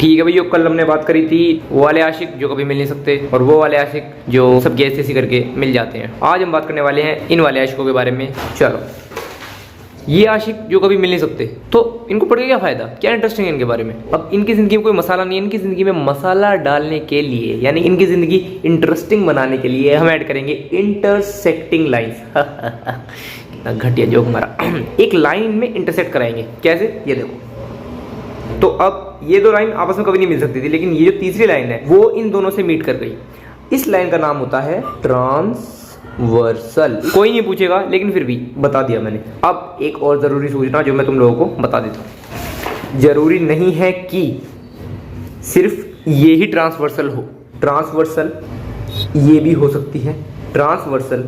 ठीक है भैया, कल हमने बात करी थी वो वाले आशिक जो कभी मिल नहीं सकते और वो वाले आशिक जो सब जैसे ऐसे करके मिल जाते हैं। आज हम बात करने वाले हैं इन वाले आशिकों के बारे में। चलो, ये आशिक जो कभी मिल नहीं सकते, तो इनको पढ़ के क्या फायदा, क्या इंटरेस्टिंग है इनके बारे में। अब इनकी जिंदगी में कोई मसाला नहीं है, इनकी जिंदगी में मसाला डालने के लिए यानी इनकी जिंदगी इंटरेस्टिंग बनाने के लिए हम ऐड करेंगे इंटरसेक्टिंग लाइंस। कितना घटिया जोक हमारा। एक लाइन में इंटरसेक्ट कराएंगे, कैसे, ये देखो। तो अब ये दो लाइन आपस में कभी नहीं मिल सकती थी, लेकिन ये जो तीसरी लाइन है वो इन दोनों से मीट कर गई। इस लाइन का नाम होता है ट्रांसवर्सल। कोई नहीं पूछेगा, लेकिन फिर भी बता दिया मैंने। अब एक और जरूरी सूचना जो मैं तुम लोगों को बता देता हूं। जरूरी नहीं है कि सिर्फ ये ही ट्रांसवर्सल हो। ट्रांसवर्सल ये भी हो सकती है, ट्रांसवर्सल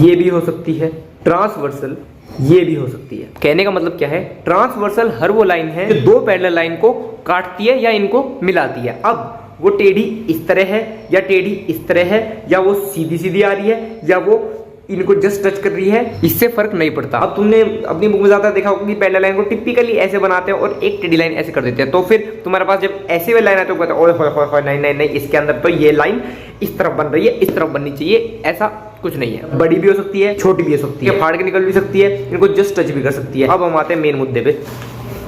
ये भी हो सकती है, ट्रांसवर्सल ये भी हो सकती है। कहने का मतलब क्या है, ट्रांसवर्सल हर वो लाइन है जो दो पैरेलल लाइन को काटती है या इनको मिलाती है। अब वो टेढ़ी इस तरह है या टेढ़ी इस तरह है, या वो सीधी सीधी आ रही है या वो इनको जस्ट टच कर रही है, इससे फर्क नहीं पड़ता। अब तुमने अपनी बुक में ज्यादा देखा होगा कि पैरेलल लाइन को टिपिकली ऐसे बनाते हैं और एक टेढ़ी लाइन ऐसे कर देते हैं। तो फिर तुम्हारे पास जब ऐसे वाली लाइन आती है तो कहते हैं ओए नहीं नहीं नहीं, इसके अंदर तो ये लाइन इस तरफ बन रही है, इस तरफ बननी चाहिए। ऐसा कुछ नहीं है, बड़ी भी हो सकती है, छोटी भी हो सकती है, फाड़ के निकल भी सकती है, इनको जस्ट टच भी कर सकती है। अब हम आते हैं मेन मुद्दे पे।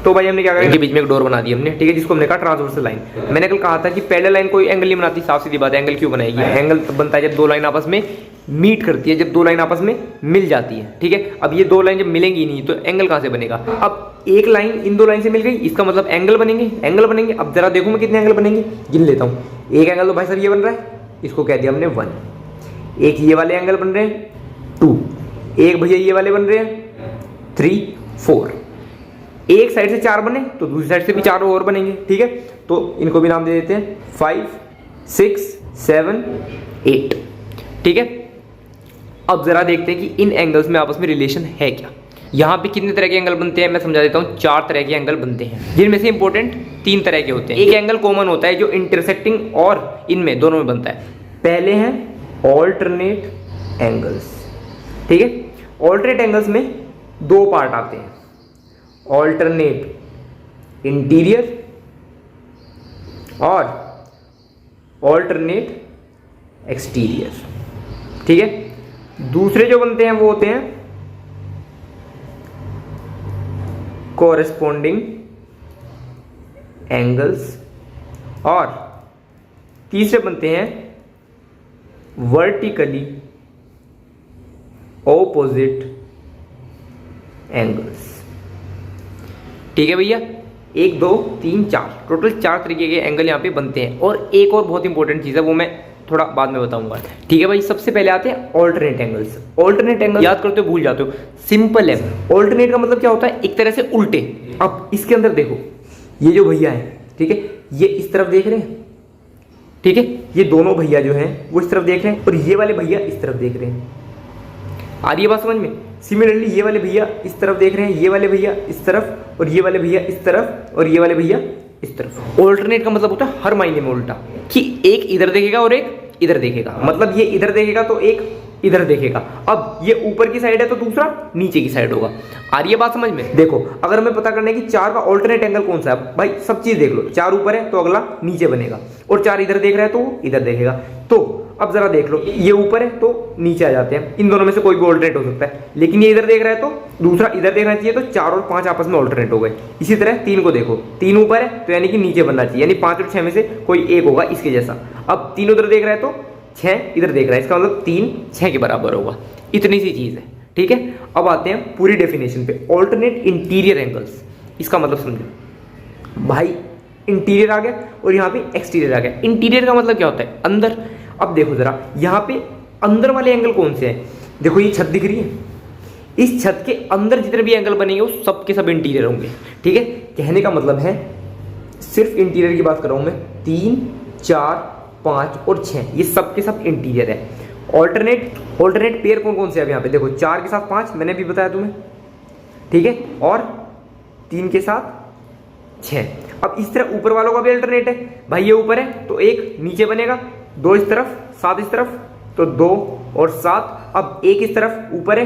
तो भाई हमने क्या कहा, इनके बीच में एक डोर बना दी हमने, ठीक है, जिसको हमने कहा ट्रांसवर्सल लाइन। मैंने कल कहा था कि पैरेलल लाइन कोई एंगल नहीं बनाती, साफ सीधी बात है। एंगल क्यों बनाएगी, एंगल तब बनता है जब दो लाइन आपस में मीट करती है, जब दो लाइन आपस में मिल जाती है, ठीक है। अब ये दो लाइन जब मिलेंगी नहीं तो एंगल कहां से बनेगा। अब एक लाइन इन दो लाइन से मिल गई, इसका मतलब एंगल बनेंगे, एंगल बनेंगे। अब जरा देखो मैं कितने एंगल बनेंगे, गिन लेता हूं। एक एंगल तो भाई साहब ये बन रहा है, इसको कह दिया हमने 1। एक ये वाले एंगल बन रहे हैं 2, एक भैया ये वाले बन रहे हैं 3, 4। एक साइड से 4 बने तो दूसरी साइड से भी 4 और बनेंगे, ठीक है। तो इनको भी नाम दे देते हैं 5, 6, 7, 8, ठीक है। अब जरा देखते हैं कि इन एंगल्स में आपस में रिलेशन है क्या। यहां पे कितने तरह के एंगल बनते हैं मैं समझा देता हूं। 4 तरह के एंगल बनते हैं, जिनमें से इंपॉर्टेंट 3 तरह के होते हैं। एक एंगल कॉमन होता है जो इंटरसेक्टिंग और इनमें दोनों में बनता है। पहले हैं ऑल्टरनेट एंगल्स, ठीक है। ऑल्टरनेट एंगल्स में 2 पार्ट आते हैं, ऑल्टरनेट इंटीरियर और ऑल्टरनेट एक्सटीरियर, ठीक है। दूसरे जो बनते हैं वो होते हैं कोरेस्पोंडिंग एंगल्स और तीसरे बनते हैं वर्टिकली ऑपोजिट एंगल्स, ठीक है भैया। 1, 2, 3, 4 टोटल 4 तरीके के एंगल यहाँ पे बनते हैं। और एक और बहुत इंपॉर्टेंट चीज़ है, वो मैं थोड़ा बाद में बताऊंगा, ठीक है भाई। सबसे पहले आते हैं ऑल्टरनेट एंगल्स। ऑल्टरनेट एंगल याद करते हो भूल जाते हो, सिंपल है। ऑल्टरनेट का मतलब क्या होता है, एक तरह से उल्टे। अब इसके अंदर देखो, ये जो भैया है, ठीक है, ये इस तरफ देख रहे हैं, ठीक है। ये दोनों भैया जो हैं वो इस तरफ देख रहे हैं और ये वाले भैया इस तरफ देख रहे हैं। आ रही है बात समझ में। सिमिलरली ये वाले भैया इस तरफ देख रहे हैं, ये वाले भैया इस तरफ, और ये वाले भैया इस तरफ, और ये वाले भैया इस तरफ। ऑल्टरनेट का मतलब होता है हर मायने में उल्टा, कि एक इधर देखेगा और एक इधर देखेगा। मतलब ये इधर देखेगा तो एक इधर देखेगा। अब ये ऊपर की साइड है तो दूसरा नीचे की साइड होगा। आ रही है बात समझ में। देखो, अगर हमें पता करना है कि 4 का ऑल्टरनेट एंगल कौन सा है, भाई सब चीज देख लो। 4 ऊपर है तो अगला नीचे बनेगा, और 4 इधर देख रहा है तो वो इधर देखेगा। तो अब जरा देख लो, ये ऊपर है तो नीचे आ जाते हैं। इन दोनों में से कोई भी ऑल्टरनेट हो सकता है, लेकिन ये इधर देख रहा है तो दूसरा इधर देखना चाहिए, तो 4 और 5 आपस में ऑल्टरनेट हो गए। इसी तरह 3 को देखो, 3 ऊपर है तो यानी कि नीचे बनना चाहिए, यानी 5 और 6 में से कोई एक होगा इसके जैसा। अब 3 उधर देख रहा है तो 6 इधर देख रहा है, इसका मतलब 3 6 के बराबर होगा। इतनी सी चीज है, ठीक है। अब आते हैं पूरी डेफिनेशन पे। ऑल्टरनेट इंटीरियर एंगल्स, इसका मतलब समझो भाई। इंटीरियर आ गया और यहाँ पे एक्सटीरियर आ गया। इंटीरियर का मतलब क्या होता है, अंदर। अब देखो जरा, यहाँ पे अंदर वाले एंगल कौन से हैं। देखो ये छत दिख रही है, इस छत के अंदर जितने भी एंगल बनेंगे वो सब के सब इंटीरियर होंगे, ठीक है। कहने का मतलब है सिर्फ इंटीरियर की बात कर रहा हूं मैं। 3, 4, 5 और 6 ये सब के सब इंटीरियर है। ऑल्टरनेट पेयर कौन कौन से हैं यहाँ पे देखो, 4 के साथ 5 मैंने भी बताया तुम्हें, ठीक है, और 3 के साथ 6। अब इस तरह ऊपर वालों का भी अल्टरनेट है भाई। ये ऊपर है तो 1 नीचे बनेगा, 2 इस तरफ, 7 इस तरफ, तो 2 और 7। अब 1 इस तरफ ऊपर है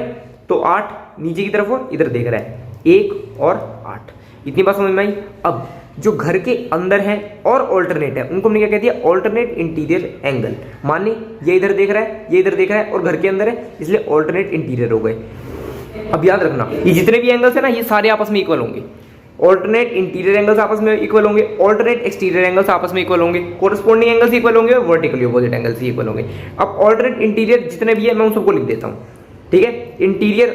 तो 8 नीचे की तरफ और इधर देख रहा है, 1 और 8। इतनी बात समझ में आई। अब जो घर के अंदर है और ऑल्टरनेट है उनको हमने क्या कह दिया, ऑल्टरनेट इंटीरियर एंगल। मानिए ये इधर देख रहा है, ये इधर देख रहा है और घर के अंदर है, इसलिए ऑल्टरनेट इंटीरियर हो गए। अब याद रखना ये जितने भी एंगल्स है ना ये सारे आपस में इक्वल होंगे। ऑल्टरनेट इंटीरियर एंगल्स आपस में इक्वल होंगे, ऑल्टरनेट एक्सटीरियर एंगल्स आपस में इक्वल होंगे, कोरस्पोंडिंग एंगल्स इक्वल होंगे और वर्टिकली ऑपोजिट एंगल्स इक्वल होंगे। अब ऑल्टरनेट इंटीरियर जितने भी है मैं उन सबको लिख देता हूँ, ठीक है। इंटीरियर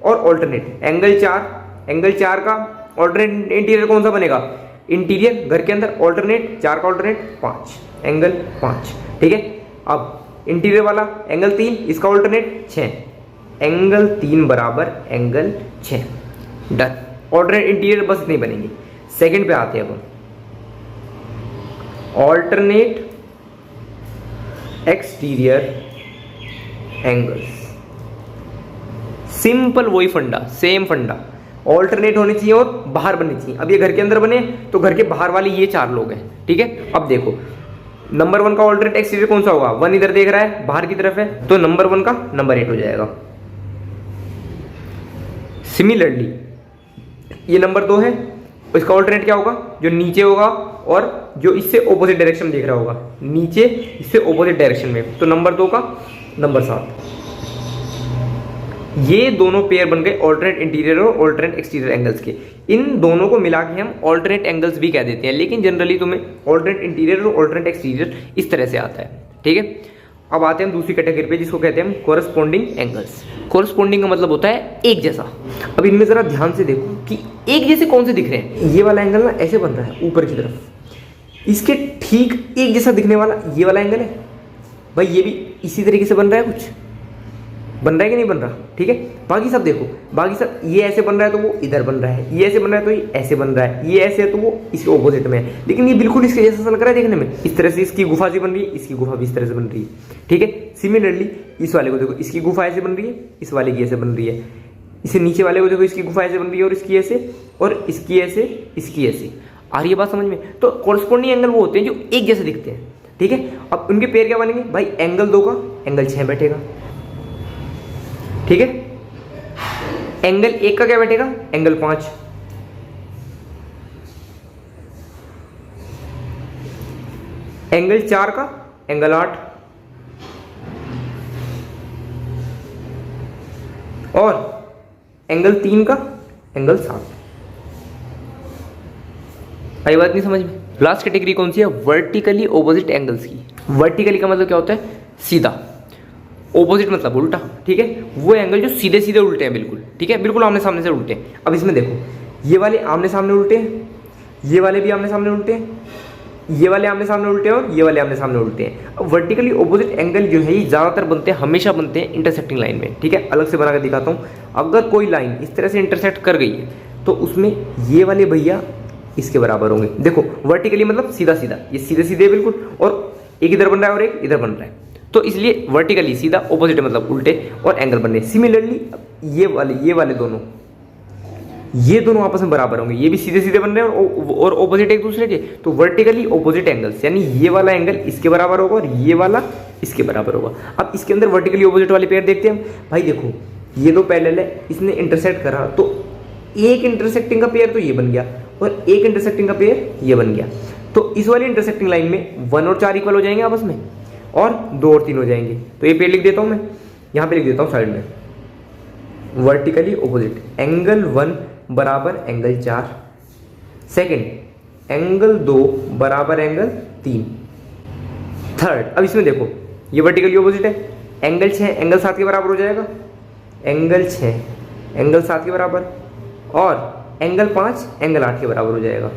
और ऑल्टरनेट एंगल 4 का ऑल्टरनेट इंटीरियर कौन सा बनेगा, इंटीरियर घर के अंदर, ऑल्टरनेट 4 का ऑल्टरनेट 5, एंगल 5, ठीक है। अब इंटीरियर वाला एंगल 3, इसका ऑल्टरनेट 6, एंगल 3 बराबर एंगल 6, डन। ऑल्टरनेट इंटीरियर बस इतनी बनेंगी। सेकंड पे आते हैं अब, ऑल्टरनेट एक्सटीरियर एंगल्स। सिंपल वही फंडा, सेम फंडा, ऑल्टरनेट होनी चाहिए और बाहर बननी चाहिए। अब ये घर के अंदर बने तो घर के बाहर वाले ये 4 लोग हैं, ठीक है। अब देखो नंबर 1 का ऑल्टरनेट एक्सटीरियर कौन सा होगा, 1 इधर देख रहा है बाहर की तरफ है, तो नंबर 1 का नंबर 8 हो जाएगा। सिमिलरली ये नंबर 2 है, इसका ऑल्टरनेट क्या होगा, जो नीचे होगा और जो इससे ऑपोजिट डायरेक्शन में देख रहा होगा, नीचे इससे ऑपोजिट डायरेक्शन में, तो नंबर 2 का नंबर 7। ये दोनों पेयर बन गए ऑल्टरनेट इंटीरियर और ऑल्टरनेट एक्सटीरियर एंगल्स के। इन दोनों को मिला के हम ऑल्टरनेट एंगल्स भी कह देते हैं, लेकिन जनरली तुम्हें ऑल्टरनेट इंटीरियर और ऑल्टरनेट एक्सटीरियर इस तरह से आता है, ठीक है। अब आते हैं हम दूसरी कैटेगरी पे जिसको कहते हैं हम कोरस्पोंडिंग एंगल्स। कोरस्पोंडिंग का मतलब होता है एक जैसा। अब इनमें जरा ध्यान से देखो कि एक जैसे कौन से दिख रहे हैं। ये वाला एंगल ना ऐसे बन रहा है ऊपर की तरफ, इसके ठीक एक जैसा दिखने वाला ये वाला एंगल है भाई, ये भी इसी तरीके से बन रहा है, कुछ बन रहा है कि नहीं बन रहा, ठीक है। बाकी सब देखो, बाकी सब ये ऐसे बन रहा है तो वो इधर बन रहा है, ये ऐसे बन रहा है तो ये ऐसे बन रहा है, ये ऐसे है तो वो इसके ऑपोजिट में है, लेकिन ये बिल्कुल इसके जैसा लग रहा है देखने में। इस तरह से इसकी गुफा सी बन रही है, इसकी गुफा भी इस तरह से बन रही है, ठीक है। सिमिलरली इस वाले को देखो, इसकी गुफा ऐसे बन रही है, इस वाले की ऐसे बन रही है। इसे नीचे वाले को देखो, इसकी गुफा ऐसे बन रही है और इसकी ऐसे, और इसकी ऐसे, इसकी ऐसे। आ रही है बात समझ में। तो कोरस्पोंडिंग एंगल वो होते हैं जो एक जैसे दिखते हैं, ठीक है। अब उनके पेयर क्या बनेंगे भाई, एंगल 2 का एंगल 6 बैठेगा, ठीक है। एंगल 1 का क्या बैठेगा, एंगल 5, एंगल 4 का एंगल 8, और एंगल 3 का एंगल 7। आई बात नहीं समझ में। लास्ट कैटेगरी कौन सी है, वर्टिकली ऑपोजिट एंगल्स की। वर्टिकली का मतलब क्या होता है, सीधा, ऑपोजिट मतलब उल्टा, ठीक है। वो एंगल जो सीधे सीधे उल्टे हैं, बिल्कुल, ठीक है, बिल्कुल आमने सामने से उल्टे हैं। अब इसमें देखो, ये वाले आमने सामने उल्टे हैं, ये वाले भी आमने सामने उल्टे हैं, ये वाले आमने सामने उल्टे हैं और ये वाले आमने सामने उल्टे हैं। अब वर्टिकली ऑपोजिट एंगल जो है ये ज़्यादातर बनते हैं, हमेशा बनते हैं इंटरसेक्टिंग लाइन में, ठीक है। अलग से बना कर दिखाता हूँ। अगर कोई लाइन इस तरह से इंटरसेक्ट कर गई है तो उसमें ये वाले भैया इसके बराबर होंगे। देखो वर्टिकली मतलब सीधा सीधा, ये सीधे सीधे बिल्कुल, और एक इधर बन रहा है और एक इधर बन रहा है, तो इसलिए वर्टिकली सीधा, ऑपोजिट मतलब उल्टे, और एंगल बन रहे हैं। सिमिलरली ये वाले दोनों, ये दोनों आपस में बराबर होंगे, ये भी सीधे सीधे बन रहे हैं और ऑपोजिट एक दूसरे के, तो वर्टिकली ऑपोजिट एंगल्स, यानी ये वाला एंगल इसके बराबर होगा और ये वाला इसके बराबर होगा। अब इसके अंदर वर्टिकली ऑपोजिट वाले पेयर देखते हैं हम। भाई देखो ये दो पैरेलल है, इसने इंटरसेक्ट करा तो एक इंटरसेक्टिंग का पेयर तो ये बन गया और एक इंटरसेक्टिंग का पेयर ये बन गया। तो इस वाली इंटरसेक्टिंग लाइन में 1 और 4 इक्वल हो जाएंगे आपस में, और 2 और 3 हो जाएंगे। तो ये पेयर लिख देता हूं मैं, यहां पे लिख देता हूं साइड में, वर्टिकली ऑपोजिट एंगल 1 बराबर एंगल 4, सेकंड एंगल 2 बराबर एंगल 3, थर्ड। अब इसमें देखो ये वर्टिकली ऑपोजिट है, एंगल 6 एंगल 7 के बराबर हो जाएगा, एंगल 6 एंगल 7 के बराबर, और एंगल 5 एंगल 8 के बराबर हो जाएगा,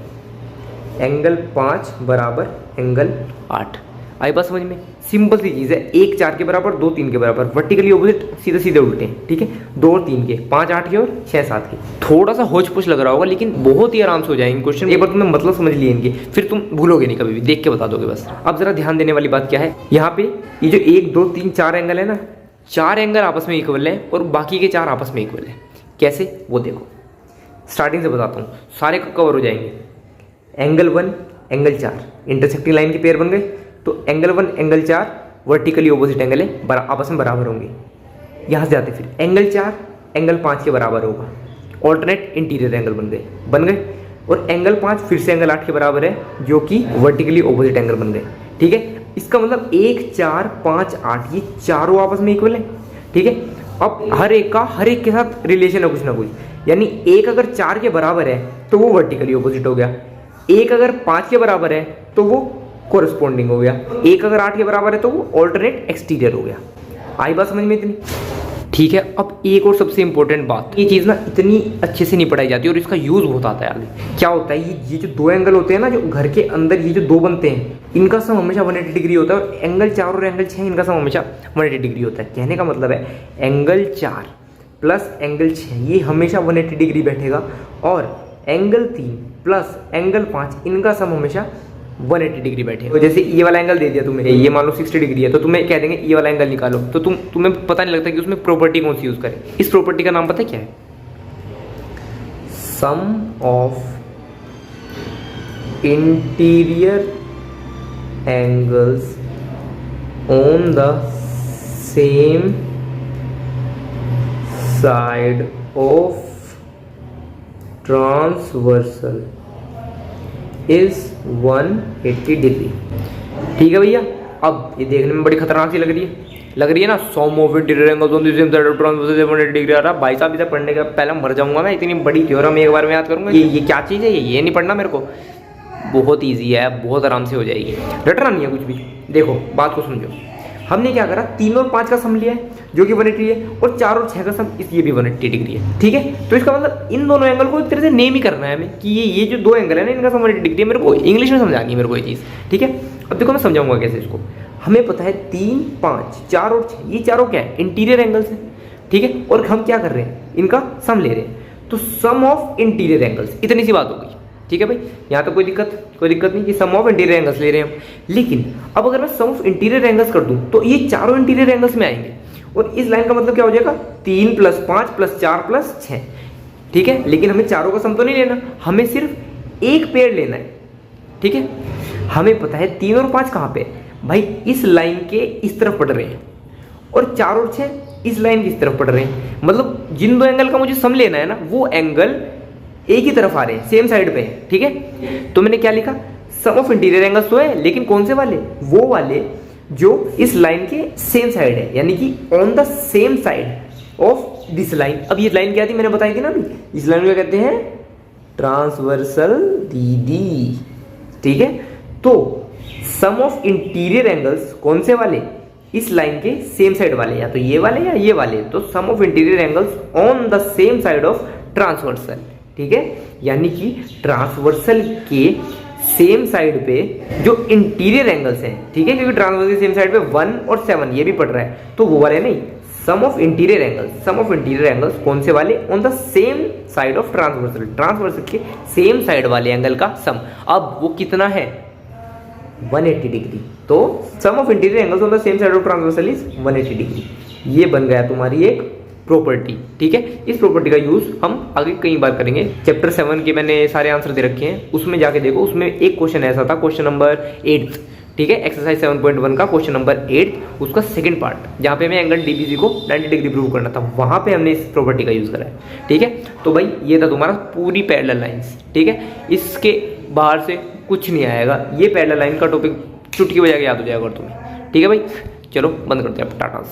एंगल 5 बराबर एंगल 8। आई बात समझ में। सिंपल सी चीज़ है, 1 4 के बराबर, 2 3 के बराबर, वर्टिकली ऑपोजिट सीधे सीधे उल्टे हैं, ठीक है। 2 और 3 के, 5 8 के और 6 7 के। थोड़ा सा होच पोच लग रहा होगा लेकिन बहुत ही आराम से हो जाएंगे क्वेश्चन। एक बार तुमने मतलब समझ लिए इनके, फिर तुम भूलोगे नहीं कभी भी, देख के बता दोगे बस। अब जरा ध्यान देने वाली बात क्या है, यहाँ पे ये जो 1 2 3 4 एंगल है ना, 4 एंगल आपस में इक्वल है और बाकी के 4 आपस में इक्वल है। कैसे वो देखो, स्टार्टिंग से बताता हूँ, सारे कवर हो जाएंगे। एंगल 1 एंगल 4 इंटरसेक्टिंग लाइन के पेयर बन गए, तो angle 1 angle 4 vertically opposite angle है, आपस में बराबर होंगे। यहाँ से जाते फिर एंगल 4 एंगल 5 के बराबर होगा, ऑल्टरनेट इंटीरियर एंगल बन गए। और एंगल 5 फिर से एंगल 8 के बराबर है, जो कि वर्टिकली ऑपोजिट एंगल बन गए। ठीक है, इसका मतलब 1 4 5 8 ये चारों आपस में इक्वल है। ठीक है, अब हर एक के साथ रिलेशन है कुछ ना कुछ, यानी एक अगर 4 के बराबर है तो वो वर्टिकली ऑपोजिट हो गया, एक अगर 5 के बराबर है तो वो कोरस्पॉन्डिंग हो गया, एक अगर 8 के बराबर है तो वो ऑल्टरनेट एक्सटीरियर हो गया। आई बात समझ में इतनी? ठीक है, अब एक और सबसे इंपॉर्टेंट बात, ये चीज़ ना इतनी अच्छे से नहीं पढ़ाई जाती और इसका यूज़ बहुत आता है आगे। क्या होता है, ये जो दो एंगल होते हैं ना, जो घर के अंदर ये जो दो बनते हैं, इनका सम हमेशा 180 डिग्री होता है, और एंगल 4 और एंगल 6 इनका सम हमेशा 180 डिग्री होता है। कहने का मतलब है एंगल 4 प्लस एंगल 6 ये हमेशा 180 डिग्री बैठेगा, और एंगल 3 प्लस एंगल 5 इनका सम हमेशा 180 डिग्री बैठे। तो जैसे ये वाला एंगल दे दिया तुम्हें, ये मान लो 60 डिग्री है, तो तुम्हें कह देंगे ये वाला एंगल निकालो, तो तुम्हें पता नहीं लगता कि उसमें प्रॉपर्टी कौन सी यूज करें। इस प्रॉपर्टी का नाम पता है क्या है? Sum of interior angles on the same side of transversal is 180 degree. ठीक है भैया, अब ये देखने में बड़ी खतरनाक सी लग रही है ना, sum of interior angles on the same side of transversal 180 degree. आ रहा भाई साहब, इसे पढ़ने का पहले मर जाऊंगा मैं, इतनी बड़ी थ्योरम एक बार में याद करूंगा। ये क्या चीज़ है, ये नहीं पढ़ना मेरे को, बहुत ईजी है, बहुत आराम से हो जाएगी, रटना नहीं है कुछ भी। देखो बात को समझो, हमने क्या करा, 3 और 5 का सम लिया है जो कि 180 है, और 4 और 6 का सम ये भी 180 डिग्री है। ठीक है, तो इसका मतलब इन दोनों एंगल को एक तरह से नेम ही करना है हमें कि ये जो दो एंगल है ना, इनका सम 180 डिग्री है। मेरे को इंग्लिश में समझानी है मेरे को ये चीज़। ठीक है, अब देखो मैं समझाऊंगा कैसे इसको। हमें पता है 3 5 4 और 6 ये चारों क्या है, इंटीरियर एंगल्स है। ठीक है, और हम क्या कर रहे हैं, इनका सम ले रहे हैं, तो सम ऑफ इंटीरियर एंगल्स, इतनी सी बात हो गई। ठीक है भाई, यहाँ तो कोई दिक्कत नहीं कि सम ऑफ इंटीरियर एंगल्स ले रहे हैं हम। लेकिन अब अगर मैं सम ऑफ इंटीरियर एंगल्स कर दूं तो ये चारों इंटीरियर एंगल्स में आएंगे, और इस लाइन का मतलब क्या हो जाएगा, 3 + 5 + 4 + 6। ठीक है, लेकिन हमें चारों का सम तो नहीं लेना, हमें सिर्फ एक पेड़ लेना है। ठीक है, हमें पता है 3 और 5 कहाँ पे भाई, इस लाइन के इस तरफ पड़ रहे हैं, और 4 और 6 इस लाइन की इस तरफ पड़ रहे हैं। मतलब जिन दो एंगल का मुझे सम लेना है ना, वो एंगल एक ही तरफ आ रहे हैं, सेम साइड पे है। ठीक है, तो मैंने क्या लिखा, सम ऑफ इंटीरियर एंगल्स तो है, लेकिन कौन से वाले, वो वाले जो इस लाइन के सेम साइड है, यानी कि on the same side of this line. अब ये लाइन क्या थी, मैंने बताई थी ना अभी, इस लाइन को कहते हैं ट्रांसवर्सल दीदी। ठीक है, तो सम ऑफ इंटीरियर एंगल्स कौन से वाले, इस लाइन के सेम साइड वाले, या तो ये वाले या ये वाले, तो sum of interior angles on the same side of transversal. ठीक है, यानी कि ट्रांसवर्सल के सेम साइड पे जो इंटीरियर एंगल्स हैं, ठीक है, क्योंकि ट्रांसवर्सल के सेम साइड पे 1 और 7 ये भी पड़ रहा है, तो वो वाले नहीं, सम ऑफ इंटीरियर एंगल्स कौन से वाले, on the same side of transversal के सेम साइड वाले एंगल का सम। अब वो कितना है, 180 डिग्री। तो sum of interior angles on the same side of transversal is 180 degree. ये बन गया तुम्हारी एक प्रॉपर्टी। ठीक है, इस प्रॉपर्टी का यूज हम आगे कई बार करेंगे। चैप्टर 7 के मैंने सारे आंसर दे रखे हैं, उसमें जाके देखो, उसमें एक क्वेश्चन ऐसा था, क्वेश्चन नंबर 8। ठीक है, एक्सरसाइज 7.1 का क्वेश्चन नंबर 8, उसका सेकंड पार्ट, जहाँ पे हमें एंगल डीबीसी को 90 डिग्री प्रूव करना था, वहाँ पे हमने इस प्रॉपर्टी का यूज करा है। ठीक है, तो भाई ये था तुम्हारा पूरी पैरेलल लाइंस। ठीक है, इसके बाहर से कुछ नहीं आएगा, ये पैरेलल लाइन का टॉपिक चुटकी बजा के याद हो जाएगा तुम्हें। ठीक है भाई, चलो बंद करते हैं, टाटा।